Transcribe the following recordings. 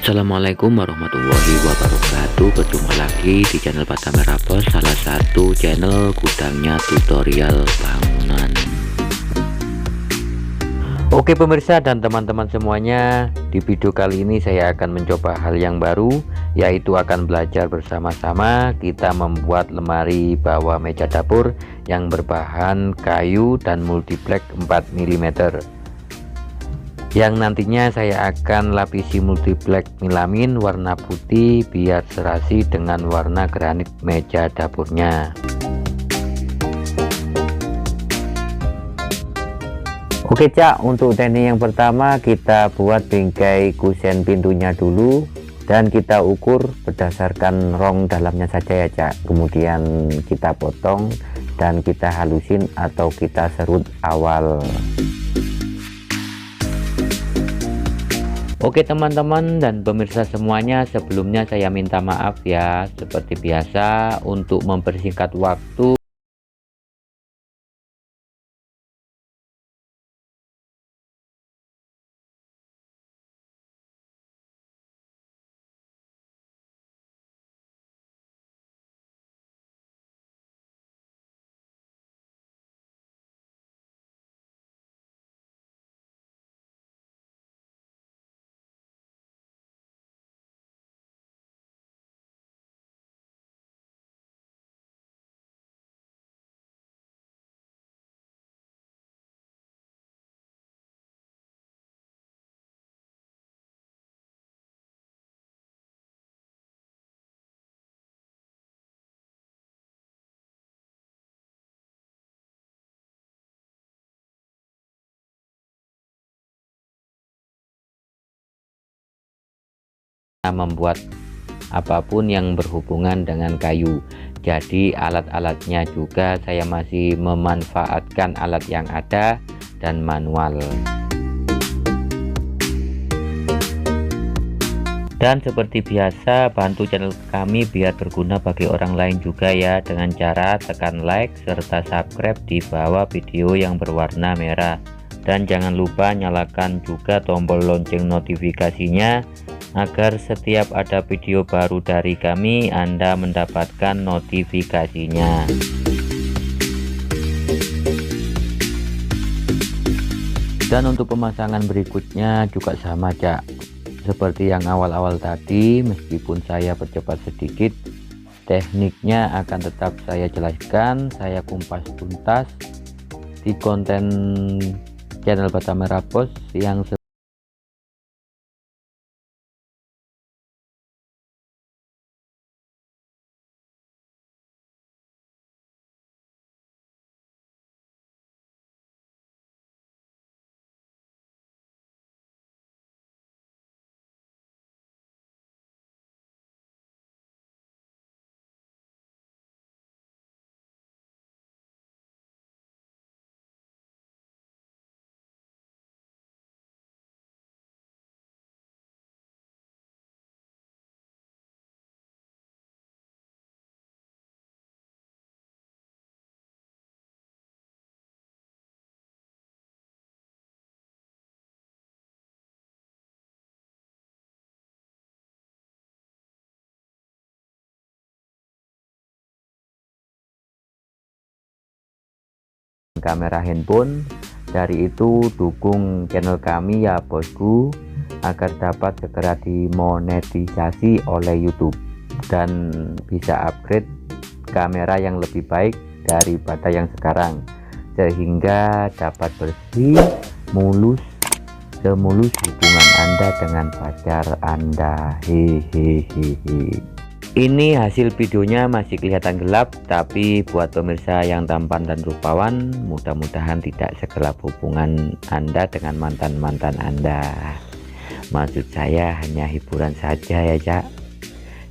Assalamualaikum warahmatullahi wabarakatuh. Berjumpa lagi di channel Batam Merah Bos, salah satu channel gudangnya tutorial bangunan. Oke pemirsa dan teman-teman semuanya, di video kali ini saya akan mencoba hal yang baru, yaitu akan belajar bersama-sama kita membuat lemari bawah meja dapur yang berbahan kayu dan multiplek 4 mm, yang nantinya saya akan lapisi multiplek melamin warna putih biar serasi dengan warna granit meja dapurnya. Oke Cak, untuk teknik yang pertama kita buat bingkai kusen pintunya dulu dan kita ukur berdasarkan rong dalamnya saja ya Cak. Kemudian kita potong dan kita halusin atau kita serut awal. Oke teman-teman dan pemirsa semuanya, sebelumnya saya minta maaf ya, seperti biasa untuk mempersingkat waktu. Membuat apapun yang berhubungan dengan kayu, jadi alat-alatnya juga saya masih memanfaatkan alat yang ada dan manual. Dan seperti biasa, bantu channel kami biar berguna bagi orang lain juga ya, dengan cara tekan like serta subscribe di bawah video yang berwarna merah, dan jangan lupa nyalakan juga tombol lonceng notifikasinya agar setiap ada video baru dari kami Anda mendapatkan notifikasinya. Dan untuk pemasangan berikutnya juga sama Cak, seperti yang awal-awal tadi, meskipun saya percepat sedikit, tekniknya akan tetap saya jelaskan, saya kumpas tuntas di konten channel Batam Merah Bos yang kamera handphone. Dari itu dukung channel kami ya bosku, agar dapat segera dimonetisasi oleh YouTube dan bisa upgrade kamera yang lebih baik daripada yang sekarang, sehingga dapat bersih mulus semulus hubungan Anda dengan pacar Anda. Hehehe. Ini hasil videonya masih kelihatan gelap, tapi buat pemirsa yang tampan dan rupawan, mudah-mudahan tidak segelap hubungan Anda dengan mantan-mantan Anda. Maksud saya hanya hiburan saja ya Cak,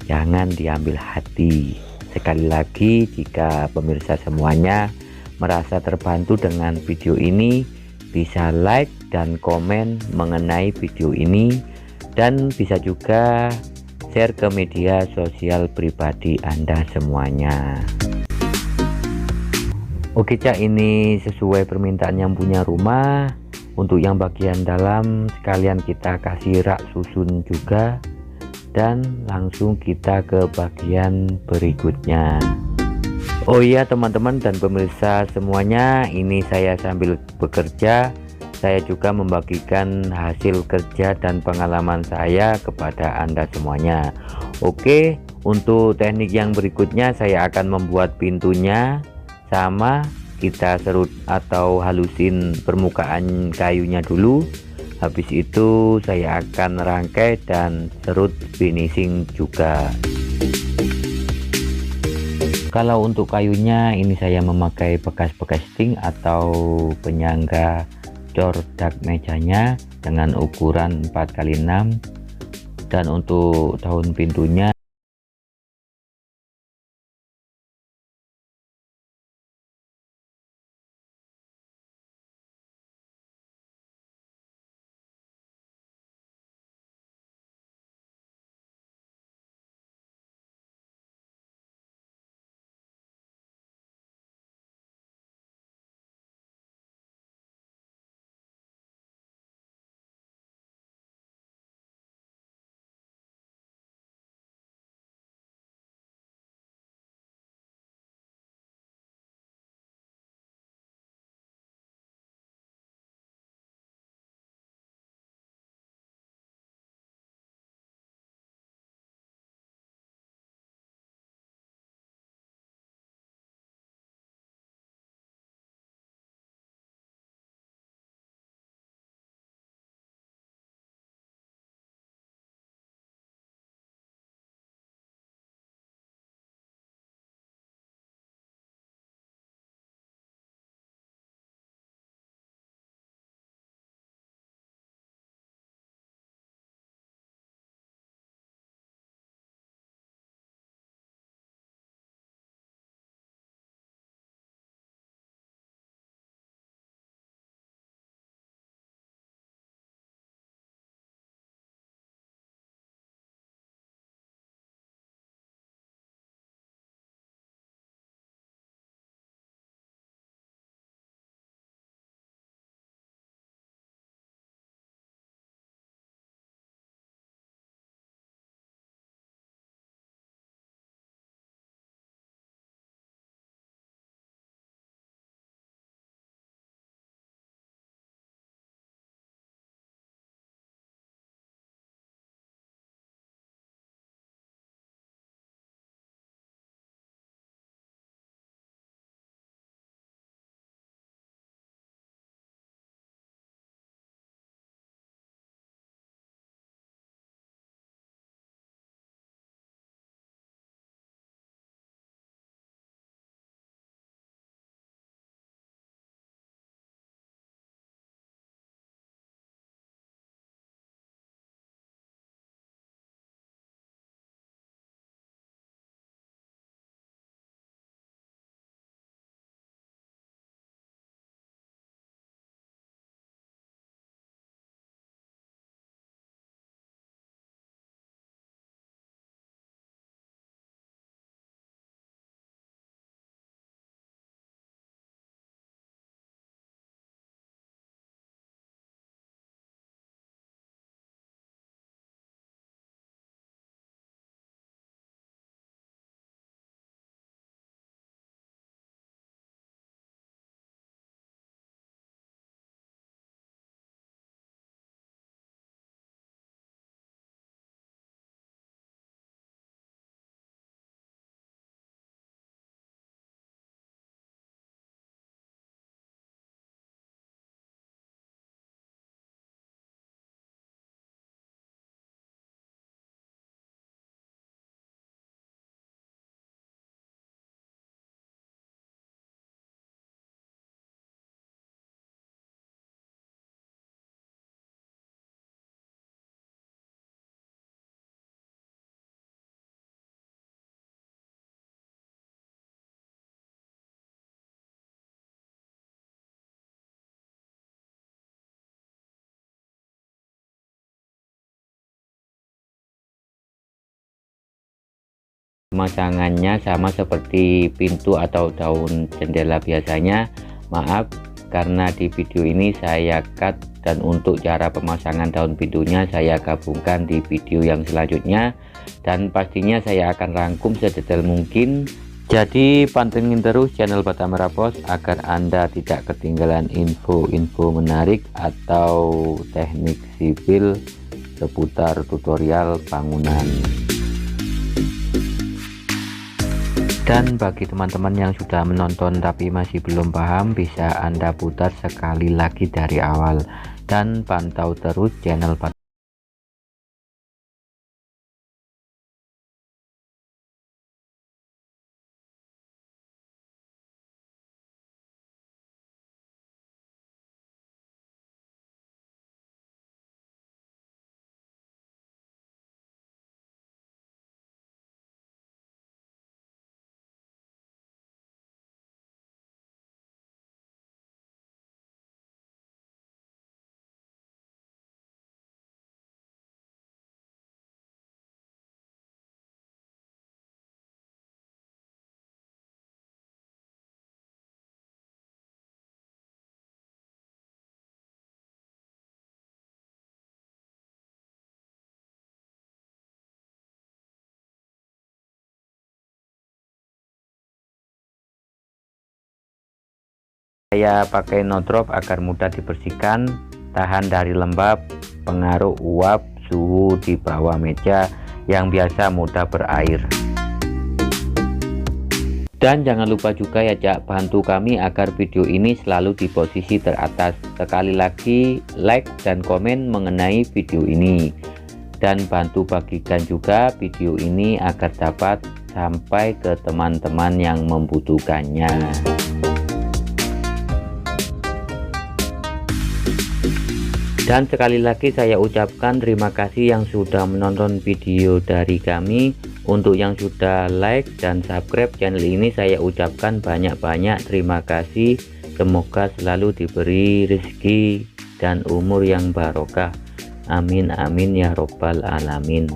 jangan diambil hati. Sekali lagi, jika pemirsa semuanya merasa terbantu dengan video ini, bisa like dan komen mengenai video ini, dan bisa juga share ke media sosial pribadi Anda semuanya. Oke Cak, ini sesuai permintaan yang punya rumah. Untuk yang bagian dalam sekalian kita kasih rak susun juga, dan langsung kita ke bagian berikutnya. Oh iya teman-teman dan pemirsa semuanya, ini saya sambil bekerja, saya juga membagikan hasil kerja dan pengalaman saya kepada Anda semuanya. Oke, untuk teknik yang berikutnya saya akan membuat pintunya, sama kita serut atau halusin permukaan kayunya dulu. Habis itu saya akan rangkai dan serut finishing juga. Kalau untuk kayunya ini saya memakai bekas-bekas ting atau penyangga cor dak mejanya dengan ukuran 4x6, dan untuk daun pintunya pemasangannya sama seperti pintu atau daun jendela biasanya. Maaf karena di video ini saya cut dan untuk cara pemasangan daun pintunya saya gabungkan di video yang selanjutnya, dan pastinya saya akan rangkum sedetail mungkin. Jadi pantengin terus channel Batak Merah Bos agar Anda tidak ketinggalan info-info menarik atau teknik sipil seputar tutorial bangunan. Dan bagi teman-teman yang sudah menonton tapi masih belum paham, bisa Anda putar sekali lagi dari awal dan pantau terus channel Batak. Saya pakai no drop agar mudah dibersihkan, tahan dari lembab, pengaruh uap, suhu di bawah meja yang biasa mudah berair. Dan jangan lupa juga ya Cak, bantu kami agar video ini selalu di posisi teratas. Sekali lagi like dan komen mengenai video ini, dan bantu bagikan juga video ini agar dapat sampai ke teman-teman yang membutuhkannya. Dan sekali lagi saya ucapkan terima kasih yang sudah menonton video dari kami. Untuk yang sudah like dan subscribe channel ini, saya ucapkan banyak-banyak terima kasih. Semoga selalu diberi rezeki dan umur yang barokah. Amin amin ya robbal alamin.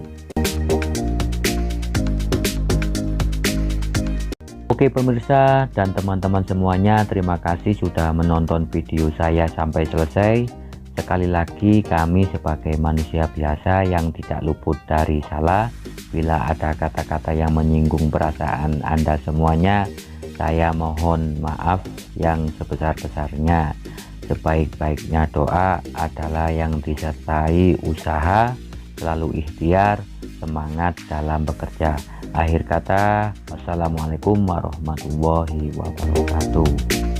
Oke pemirsa dan teman-teman semuanya, terima kasih sudah menonton video saya sampai selesai. Sekali lagi, kami sebagai manusia biasa yang tidak luput dari salah. Bila ada kata-kata yang menyinggung perasaan Anda semuanya, saya mohon maaf yang sebesar-besarnya. Sebaik-baiknya doa adalah yang disertai usaha, selalu ikhtiar, semangat dalam bekerja. Akhir kata, wassalamualaikum warahmatullahi wabarakatuh.